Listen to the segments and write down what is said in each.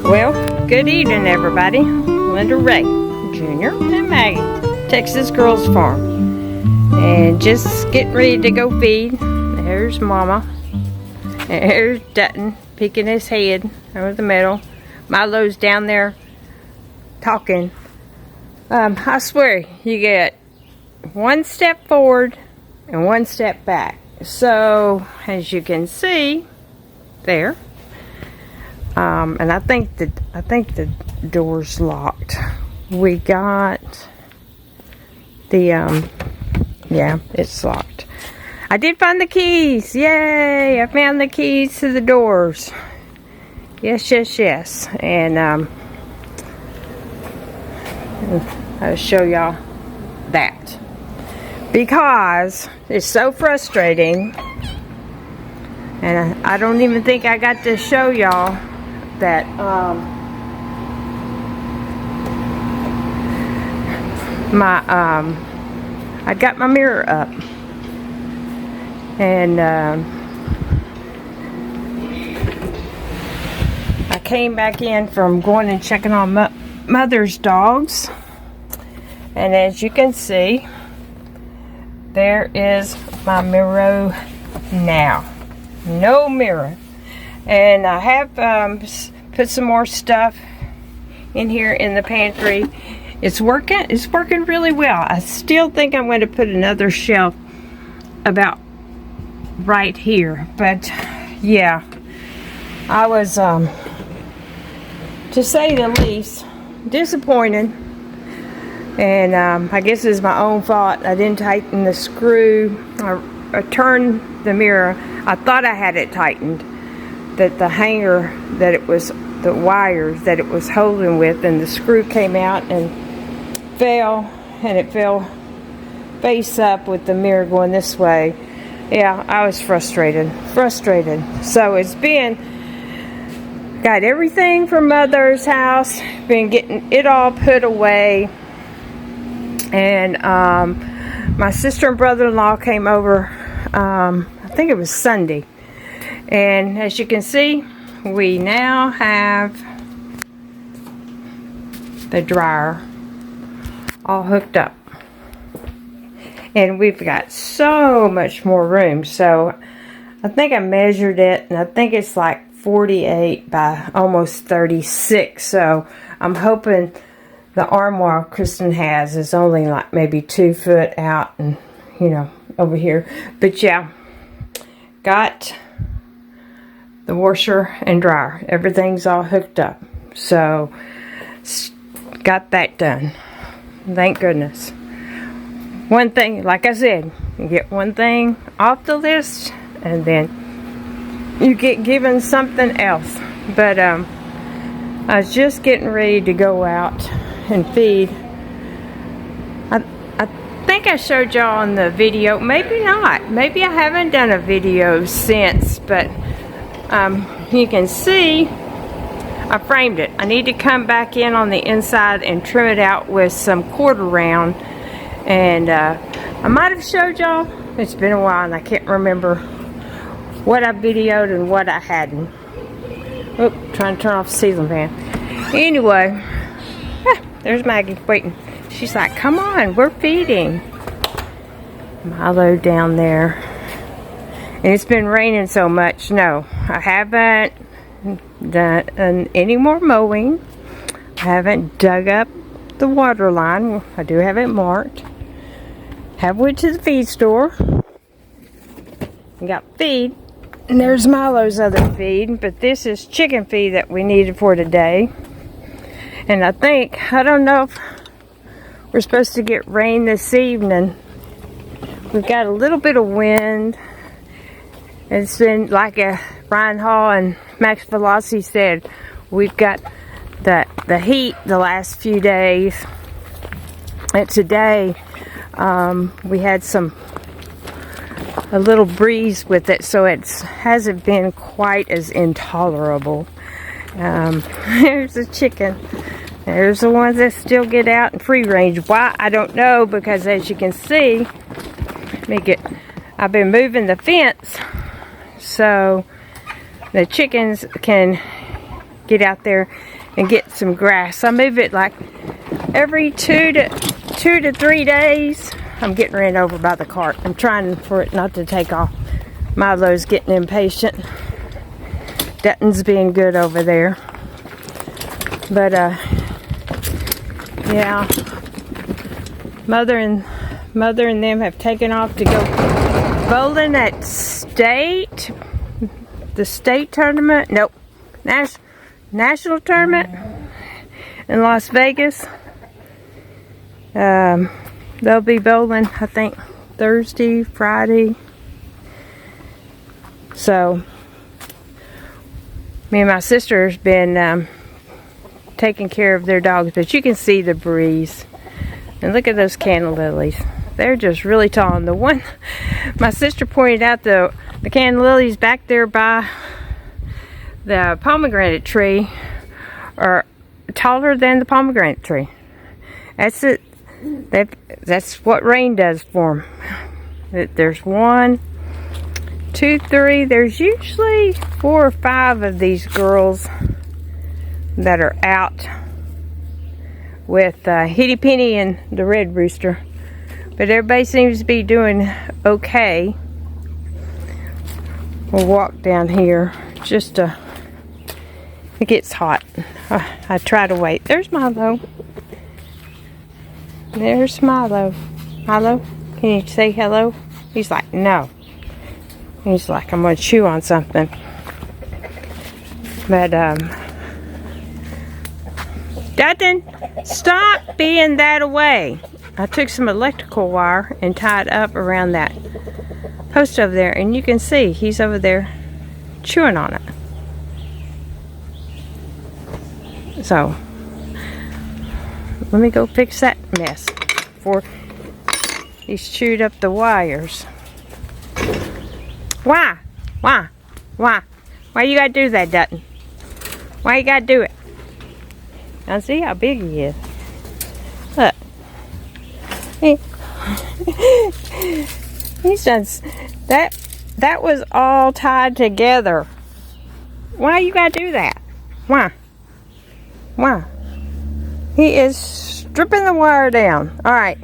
Well, good evening, everybody. Linda Ray, Jr. and Maggie, Texas Girls Farm. And just getting ready to go feed. There's Mama. There's Dutton peeking his head over the middle. Milo's down there talking. I swear, you get one step forward and one step back. So, as you can see, there. And I think the door's locked. We got the yeah, it's locked. I did find the keys. Yay! I found the keys to the doors. Yes, yes, yes. And I'll show y'all that because it's so frustrating, and I don't even think I got to show y'all that I got my mirror up, and I came back in from going and checking on Mother's dogs, and as you can see, there is my mirror now. No mirror. And I have put some more stuff in here in the pantry. It's working really well. I still think I'm going to put another shelf about right here. But yeah, I was to say the least disappointed. And I guess it's my own fault. I didn't tighten the screw. I turned the mirror. I thought I had it tightened. That the hanger that it was, the wires that it was holding with, and the screw came out and fell, and it fell face up with the mirror going this way. Yeah, I was frustrated. So it's been, got everything from Mother's house, been getting it all put away, and my sister and brother-in-law came over, I think it was Sunday. And as you can see, we now have the dryer all hooked up. And we've got so much more room. So I think I measured it, and I think it's like 48 by almost 36. So I'm hoping the armoire Kristen has is only like maybe 2 foot out, and you know, over here. But yeah, got the washer and dryer. Everything's all hooked up. So, got that done. Thank goodness. One thing, like I said, you get one thing off the list, and then you get given something else. But I was just getting ready to go out and feed. I think I showed y'all on the video. Maybe not. Maybe I haven't done a video since, but you can see I framed it. I need to come back in on the inside and trim it out with some quarter round, and I might have showed y'all. It's been a while and I can't remember what I videoed and what I hadn't. Oop, trying to turn off the ceiling fan. Anyway, there's Maggie waiting. She's like, come on, we're feeding. Milo down there. And it's been raining so much. No, I haven't done any more mowing. I haven't dug up the water line. I do have it marked. Have went to the feed store. Got feed. And there's Milo's other feed. But this is chicken feed that we needed for today. And I don't know if we're supposed to get rain this evening. We've got a little bit of wind. It's been like Ryan Hall and Max Velocity said, we've got the heat the last few days. And today we had a little breeze with it, so it hasn't been quite as intolerable. There's the chicken. There's the ones that still get out in free range. Why? I don't know, because as you can see, I've been moving the fence so the chickens can get out there and get some grass. I move it like every 2 to 3 days. I'm getting ran over by the cart. I'm trying for it not to take off. Milo's getting impatient. Dutton's being good over there. But yeah, mother and them have taken off to go bowling at the state tournament. Nope, national tournament in Las Vegas. They'll be bowling, I think, Thursday, Friday. So me and my sister's been taking care of their dogs, but you can see the breeze. And look at those canna lilies. They're just really tall. And the one, my sister pointed out, the canna lilies back there by the pomegranate tree are taller than the pomegranate tree. That's it. That's what rain does for them. There's 1, 2, 3. There's usually 4 or 5 of these girls that are out with Hitty Penny and the red rooster, but everybody seems to be doing okay. We'll walk down here just to, it gets hot. I try to wait. There's Milo. There's Milo. Milo, can you say hello? He's like, no. He's like, I'm gonna chew on something. But Dutton, stop being that away. I took some electrical wire and tied up around that post over there, and you can see he's over there chewing on it. So let me go fix that mess before he's chewed up the wires. Why you gotta do that, Dutton? Why you gotta do it? Now see how big he is. Look. He's done that was all tied together. Why you gotta do that? Why? He is stripping the wire down. Alright.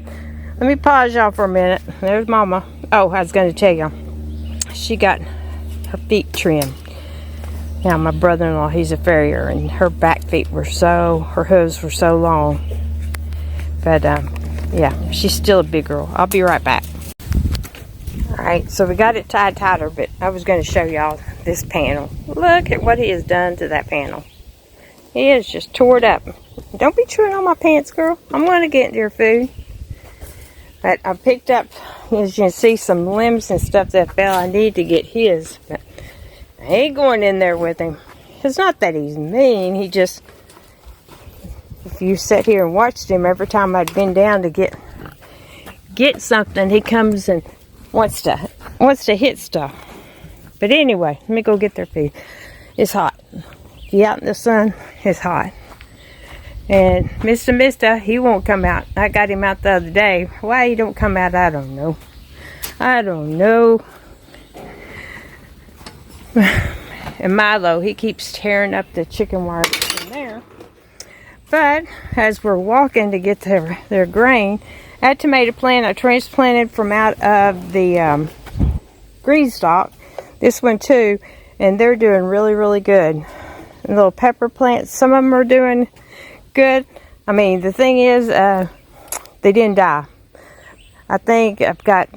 Let me pause y'all for a minute. There's Mama. Oh, I was gonna tell you. She got her feet trimmed. Now my brother-in-law, he's a farrier, and her back feet were her hooves were so long. But yeah, she's still a big girl. I'll be right back. Alright, so we got it tied tighter, but I was going to show y'all this panel. Look at what he has done to that panel. He is just tore it up. Don't be chewing on my pants, girl. I'm going to get into your food. But I picked up, as you can see, some limbs and stuff that fell. I need to get his, but I ain't going in there with him. It's not that he's mean. He just, if you sat here and watched him, every time I'd been down to get something, he comes and wants to hit stuff. But anyway, let me go get their food. It's hot. If you're out in the sun, it's hot. And Mr. he won't come out. I got him out the other day. Why he don't come out, I don't know. And Milo, he keeps tearing up the chicken wire in there. But as we're walking to get their grain, that tomato plant I transplanted from out of the green stalk. This one too, and they're doing really, really good. And little pepper plants, some of them are doing good. I mean, the thing is, they didn't die. I think I've got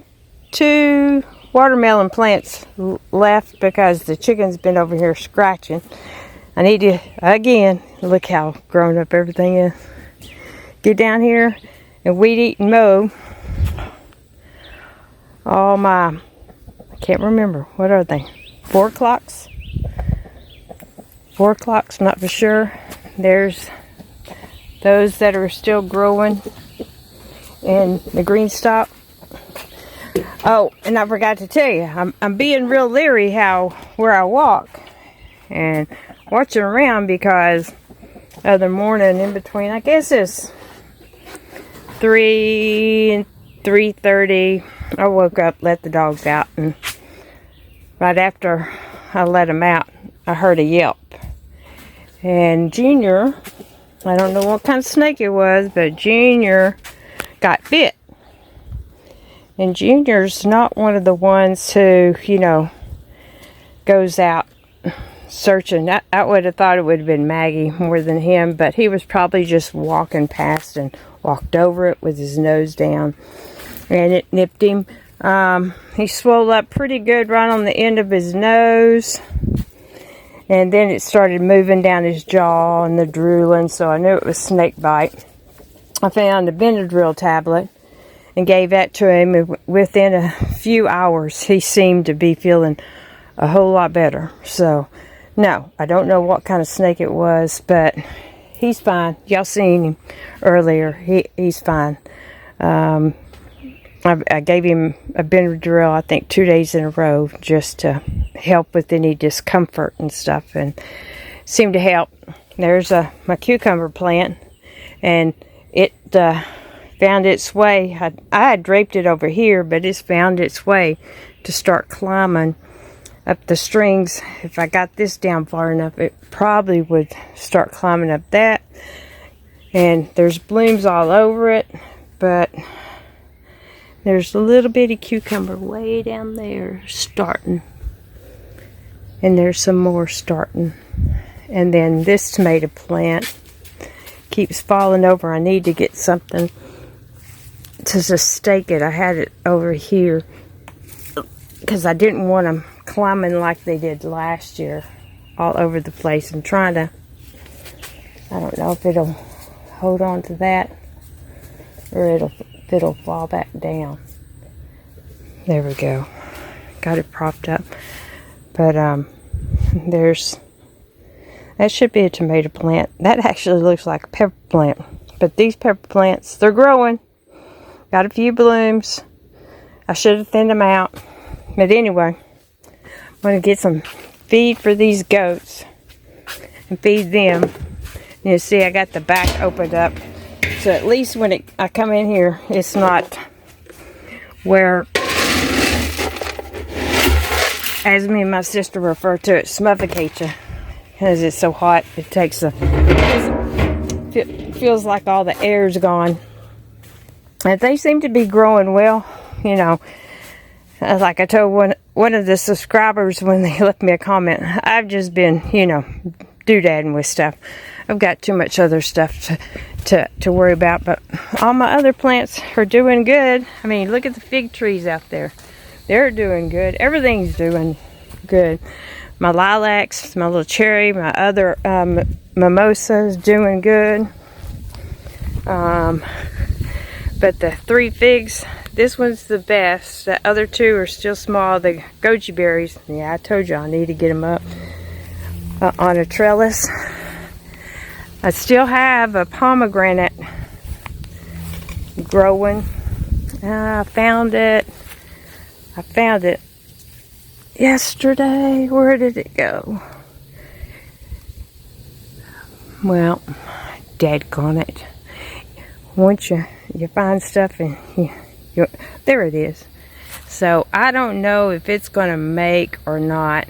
2 watermelon plants left because the chicken's been over here scratching. I need to, again, look how grown up everything is. Get down here and weed eat and mow all my, I can't remember, what are they? 4 o'clocks? 4 o'clocks, not for sure. There's those that are still growing in the green stalk. Oh, and I forgot to tell you, I'm being real leery where I walk and watching around because other morning in between, I guess it's 3 and 3:30, I woke up, let the dogs out, and right after I let them out, I heard a yelp. And Junior, I don't know what kind of snake it was, but Junior got bit. And Junior's not one of the ones who, you know, goes out searching. I would have thought it would have been Maggie more than him, but he was probably just walking past and walked over it with his nose down, and it nipped him. He swelled up pretty good right on the end of his nose, and then it started moving down his jaw and the drooling, so I knew it was snake bite. I found a Benadryl tablet and gave that to him, and within a few hours he seemed to be feeling a whole lot better. So no, I don't know what kind of snake it was, but he's fine. Y'all seen him earlier. He's fine. I gave him a Benadryl, I think 2 days in a row, just to help with any discomfort and stuff, and seemed to help. There's my cucumber plant, and it found its way. I had draped it over here, but it's found its way to start climbing up the strings. If I got this down far enough, it probably would start climbing up that. And there's blooms all over it, but there's a little bitty cucumber way down there starting. And there's some more starting. And then this tomato plant keeps falling over. I need to get something to just stake it. I had it over here because I didn't want them climbing like they did last year all over the place. I'm trying to, I don't know if it'll hold on to that or if it'll fall back down. There we go. Got it propped up. But that should be a tomato plant. That actually looks like a pepper plant. But these pepper plants, they're growing. Got a few blooms. I should have thinned them out. But anyway, I'm going to get some feed for these goats and feed them. And you see I got the back opened up. So at least when I come in here, it's not where, as me and my sister refer to it, suffocate you. Because it's so hot, it takes feels like all the air's gone. And they seem to be growing well, you know. Like I told one of the subscribers when they left me a comment, I've just been, you know, doodadding with stuff. I've got too much other stuff to worry about, but all my other plants are doing good. I mean, look at the fig trees out there. They're doing good. Everything's doing good. My lilacs, my little cherry, my other mimosas doing good. But the 3 figs, this one's the best. The other 2 are still small. The goji berries, yeah, I told you I need to get them up on a trellis. I still have a pomegranate growing. I found it yesterday. Where did it go? Well, dadgone it. Once you find stuff and there it is. So I don't know if it's going to make or not.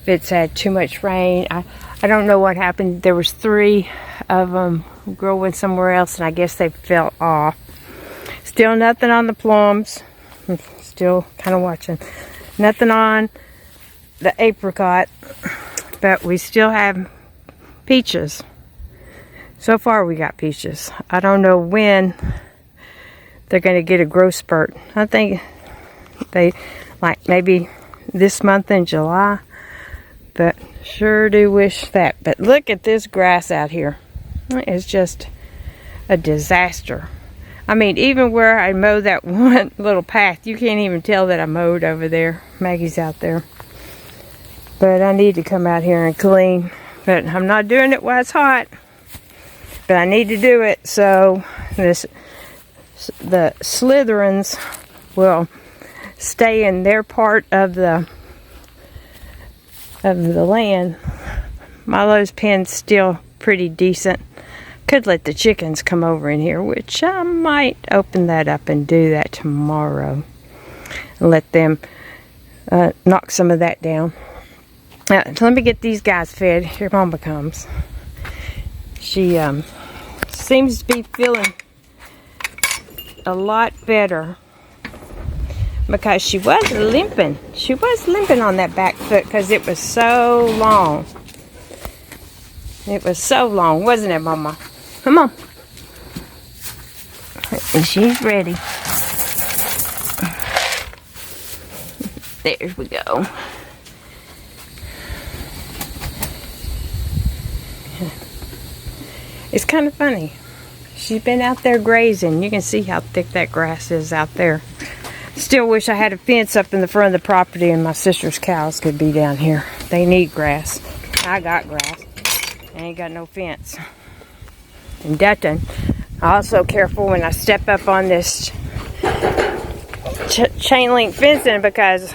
If it's had too much rain. I don't know what happened. There was 3 of them growing somewhere else, and I guess they fell off. Still nothing on the plums. I'm still kind of watching. Nothing on the apricot, but we still have peaches. So far we got peaches. I don't know when they're going to get a growth spurt. I think they, like maybe this month in July, but sure do wish that. But look at this grass out here. It's just a disaster. I mean, even where I mowed that one little path, you can't even tell that I mowed over there. Maggie's out there. But I need to come out here and clean. But I'm not doing it while it's hot. But I need to do it so the Slytherins will stay in their part of the land. Milo's pen's still pretty decent. Could let the chickens come over in here, which I might open that up and do that tomorrow. And let them knock some of that down. Let me get these guys fed. Here Mama comes. She seems to be feeling a lot better because she was limping. She was limping on that back foot because it was so long. It was so long, wasn't it, Mama? Come on. And she's ready. There we go. It's kind of funny. She's been out there grazing. You can see how thick that grass is out there. Still wish I had a fence up in the front of the property and my sister's cows could be down here. They need grass. I got grass. I ain't got no fence. And Dutton, I'm also careful when I step up on this chain link fencing because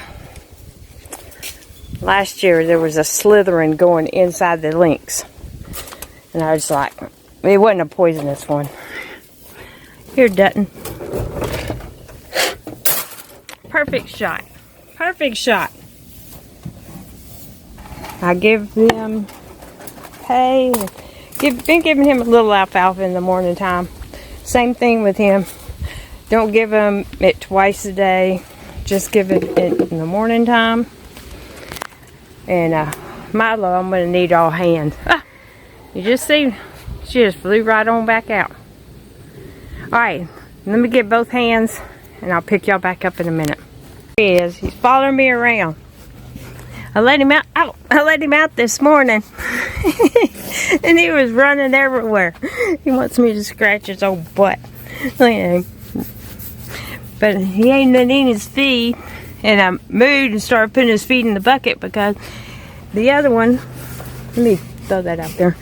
last year there was a slithering going inside the links. And I was like, it wasn't a poisonous one. Here, Dutton. Perfect shot. Perfect shot. I give them hay. Been giving him a little alfalfa in the morning time. Same thing with him. Don't give him it twice a day. Just give it in the morning time. And Milo, I'm going to need all hands. Ah, you just see, she just flew right on back out. Alright, let me get both hands and I'll pick y'all back up in a minute. He is. He's following me around. I let him out. Oh, I let him out this morning. And he was running everywhere. He wants me to scratch his old butt. Look at him. But he ain't been eating his feed. And I moved and started putting his feet in the bucket because the other one, let me throw that out there.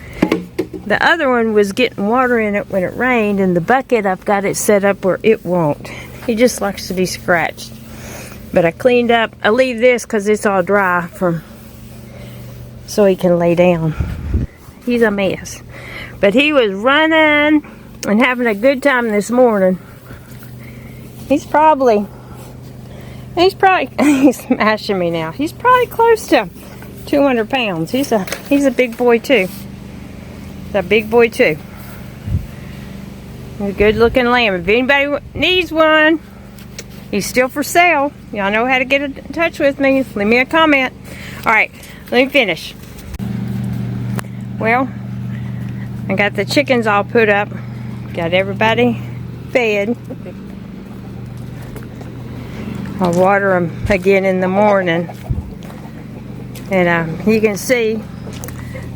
The other one was getting water in it when it rained, and the bucket, I've got it set up where it won't. He just likes to be scratched. But I cleaned up. I leave this because it's all dry so he can lay down. He's a mess. But he was running and having a good time this morning. He's smashing me now. He's probably close to 200 pounds. He's a big boy too. He's a big boy too. He's a good looking lamb. If anybody needs one, he's still for sale. Y'all know how to get in touch with me. Leave me a comment. Alright, let me finish. Well, I got the chickens all put up. Got everybody fed. I'll water them again in the morning. And you can see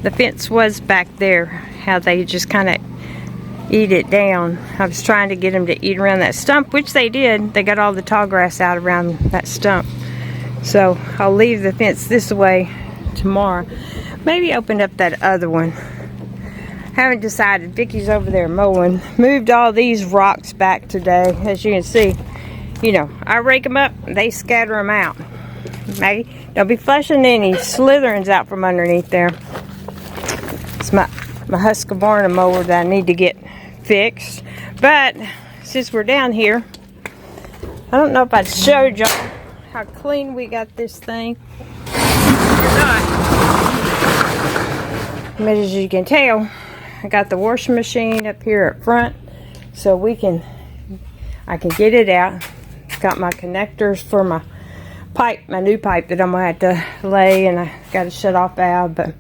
the fence was back there. How they just kind of eat it down. I was trying to get them to eat around that stump, which they did. They got all the tall grass out around that stump. So I'll leave the fence this way tomorrow. Maybe open up that other one. Haven't decided. Vicky's over there mowing. Moved all these rocks back today. As you can see, you know, I rake them up, they scatter them out. Maybe don't be flushing any slitherings out from underneath there. It's my Husqvarna mower that I need to get fixed. But since we're down here, I don't know if I showed y'all how clean we got this thing or not. But as you can tell, I got the washing machine up here up front, so I can get it out. Got my connectors for my pipe, my new pipe that I'm gonna have to lay, and I got a shut off valve. But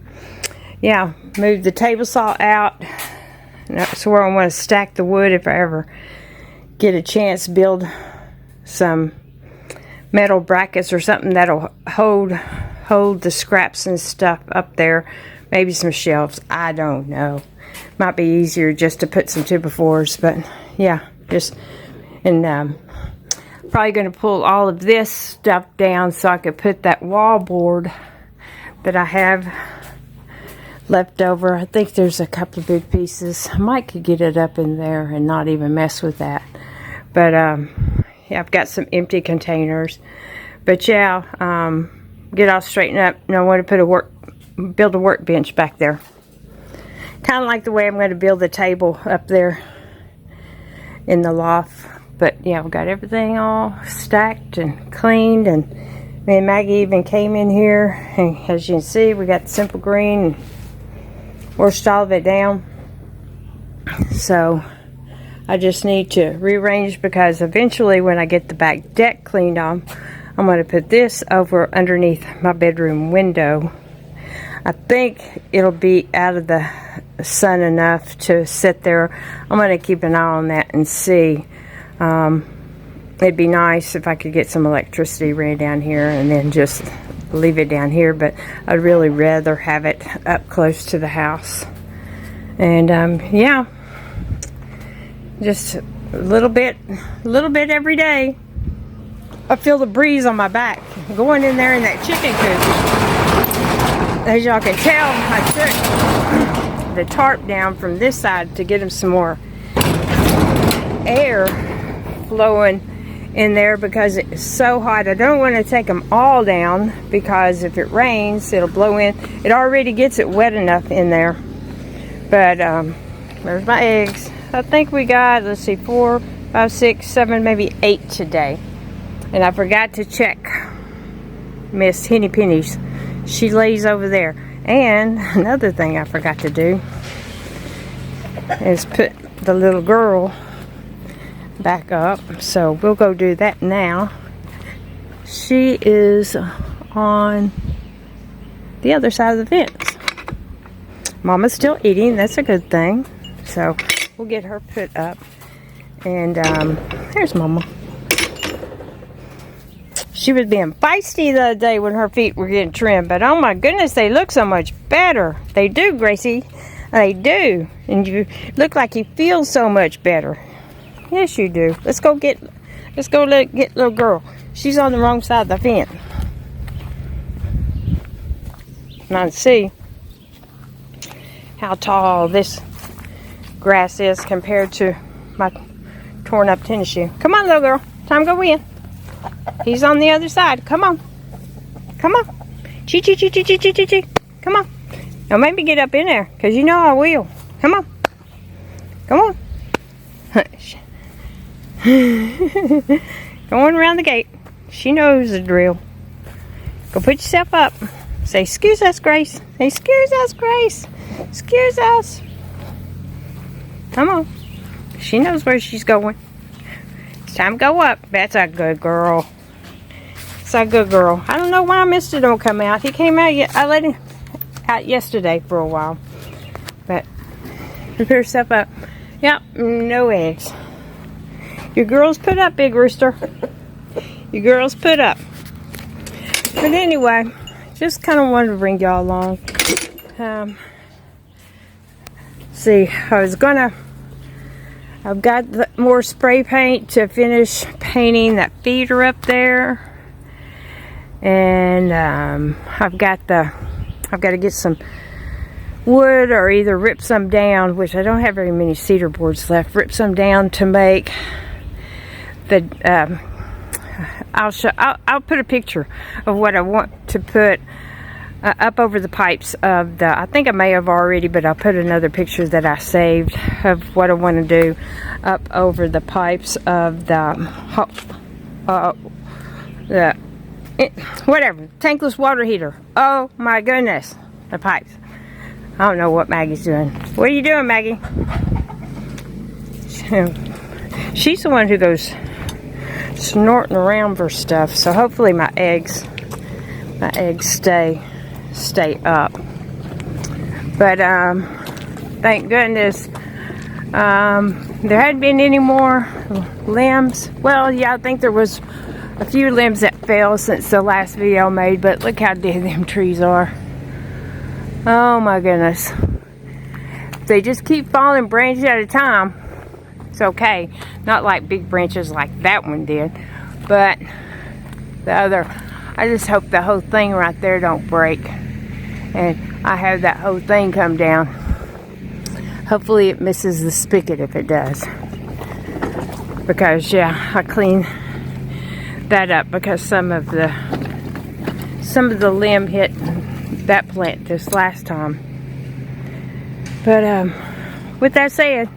yeah, moved the table saw out. And that's where I want to stack the wood if I ever get a chance to build some metal brackets or something that'll hold the scraps and stuff up there. Maybe some shelves. I don't know. Might be easier just to put some 2x4s, but yeah, just and probably going to pull all of this stuff down so I could put that wall board that I have left over. I think there's a couple of big pieces. I might could get it up in there and not even mess with that. But yeah, I've got some empty containers. But yeah, get all straightened up. And I want to build a workbench back there. Kind of like the way I'm going to build the table up there in the loft. But yeah, I've got everything all stacked and cleaned and Me and Maggie even came in here, and as you can see, we got the simple green and washed all of it down. So I just need to rearrange, because eventually when I get the back deck cleaned off, I'm going to put this over underneath my bedroom window. I think it'll be out of the sun enough to sit there. I'm going to keep an eye on that and see. It'd be nice if I could get some electricity ran down here and then just leave it down here, but I'd really rather have it up close to the house. And yeah, just a little bit every day. I feel the breeze on my back going in there in that chicken coop. As y'all can tell, I took the tarp down from this side to get them some more air flowing in there, because it's so hot. I don't want to take them all down, because if it rains, it'll blow in. It already gets it wet enough in there. But there's my eggs. I think we got, let's see, 4, 5, 6, 7, maybe 8 today. And I forgot to check Miss Henny Penny's. She lays over there. And another thing I forgot to do is put the little girl back up. So we'll go do that now. She is on the other side of the fence. Mama's still eating. That's a good thing. So we'll get her put up. And there's Mama. She was being feisty the other day when her feet were getting trimmed, but oh my goodness, they look so much better. They do, Gracie. They do. And you look like you feel so much better. Yes, you do. Let's go get little girl. She's on the wrong side of the fence. Now see how tall this grass is compared to my torn up tennis shoe. Come on, little girl. Time to go in. He's on the other side. Come on. Come on. Chee chee chee chee chee chee chee. Come on. Now make me get up in there, because you know I will. Come on. Come on. Going around the gate. She knows the drill. Go put yourself up. Say, excuse us, Grace. Say, excuse us, Grace. Excuse us. Come on. She knows where she's going. It's time to go up. That's a good girl. It's a good girl. I don't know why Mr. don't come out. He came out. I let him out yesterday for a while. But put herself up. Yep, no eggs. Your girls put up, Big Rooster. Your girls put up. But anyway, just kind of wanted to bring y'all along. See, I've got more spray paint to finish painting that feeder up there. And I've got to get some wood, or either rip some down, which I don't have very many cedar boards left. Rip some down to make the I'll put a picture of what I want to put up over the pipes of the, I think I may have already, but I'll put another picture that I saved of what I want to do up over the pipes of the whatever, tankless water heater. Oh my goodness, the pipes. I don't know what Maggie's doing. What are you doing, Maggie? She's the one who goes snorting around for stuff. So hopefully my eggs stay up. But thank goodness there hadn't been any more limbs. Well, yeah, I think there was a few limbs that fell since the last video I made, but look how dead them trees are. Oh my goodness. If they just keep falling branches at a time, it's okay. Not like big branches like that one did, but the other, I just hope the whole thing right there don't break and I have that whole thing come down. Hopefully it misses the spigot if it does, because yeah, I cleaned that up because some of the limb hit that plant this last time. But with that said,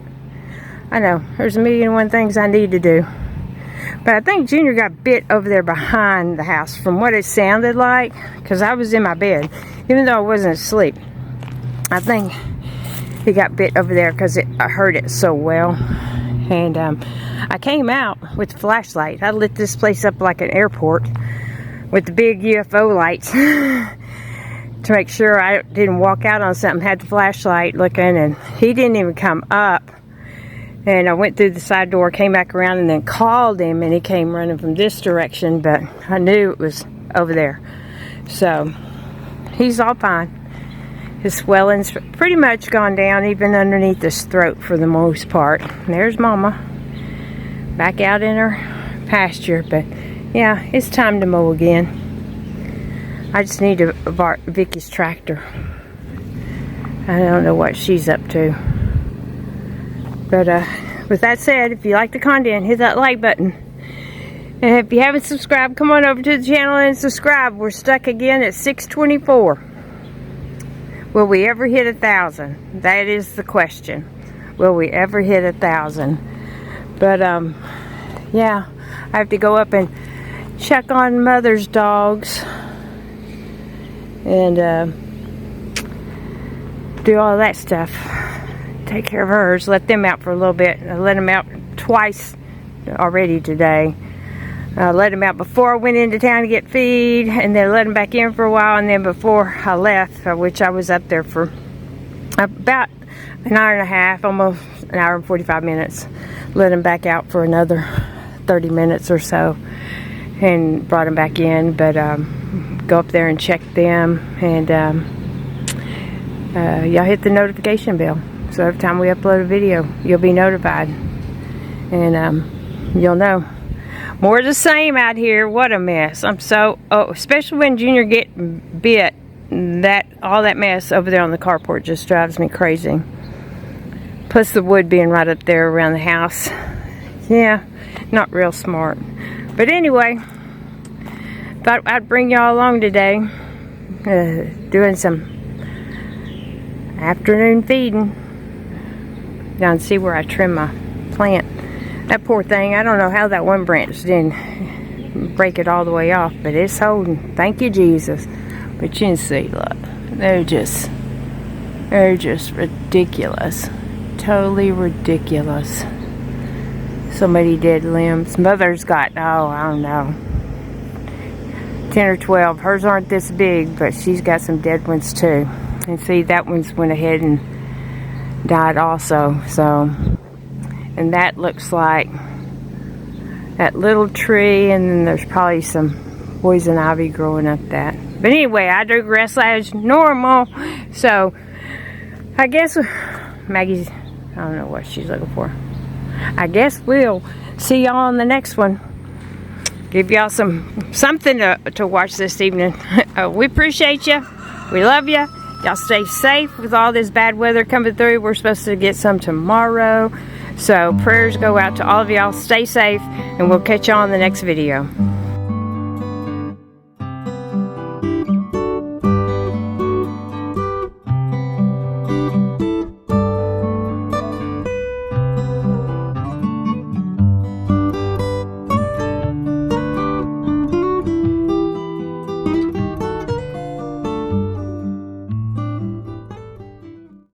I know there's a million and one things I need to do, But I think Junior got bit over there behind the house from what it sounded like, because I was in my bed, even though I wasn't asleep. I think he got bit over there because I heard it so well. And I came out with the flashlight. I lit this place up like an airport with the big UFO lights to make sure I didn't walk out on something. Had the flashlight looking, and he didn't even come up. And I went through the side door, came back around, and then called him, and he came running from this direction, but I knew it was over there. So he's all fine. His swelling's pretty much gone down, even underneath his throat for the most part. And there's Mama back out in her pasture. But yeah, it's time to mow again. I just need to borrow Vicky's tractor. I don't know what she's up to. But with that said, if you like the content, hit that like button. And if you haven't subscribed, come on over to the channel and subscribe. We're stuck again at 624. Will we ever hit 1,000? That is the question. Will we ever hit 1,000? But yeah, I have to go up and check on Mother's dogs and do all that stuff. Take care of hers. Let them out for a little bit. I let them out twice already today. I let them out before I went into town to get feed, and then let them back in for a while, and then before I left, which I was up there for about an hour and a half, almost an hour and 45 minutes, let them back out for another 30 minutes or so, and brought them back in. But go up there and check them, and y'all hit the notification bell, so every time we upload a video, you'll be notified, and you'll know. More of the same out here. What a mess. I'm so, especially when Junior get bit, all that mess over there on the carport just drives me crazy. Plus the wood being right up there around the house. Yeah, not real smart. But anyway, thought I'd bring y'all along today. Doing some afternoon feeding. Down to see where I trim my plant. That poor thing, I don't know how that one branch didn't break it all the way off, but it's holding. Thank you, Jesus. But you can see, look, they're just ridiculous. Totally ridiculous. So many dead limbs. Mother's got, oh, I don't know, 10 or 12. Hers aren't this big, but she's got some dead ones too. And see, that one's went ahead and died also, so. And that looks like that little tree, and then there's probably some poison ivy growing up that. But anyway, I do grass as normal. So I guess Maggie's, I don't know what she's looking for. I guess we'll see y'all on the next one. Give y'all something to watch this evening. We appreciate you. We love you. Y'all stay safe with all this bad weather coming through. We're supposed to get some tomorrow. So prayers go out to all of y'all. Stay safe, and we'll catch y'all on the next video.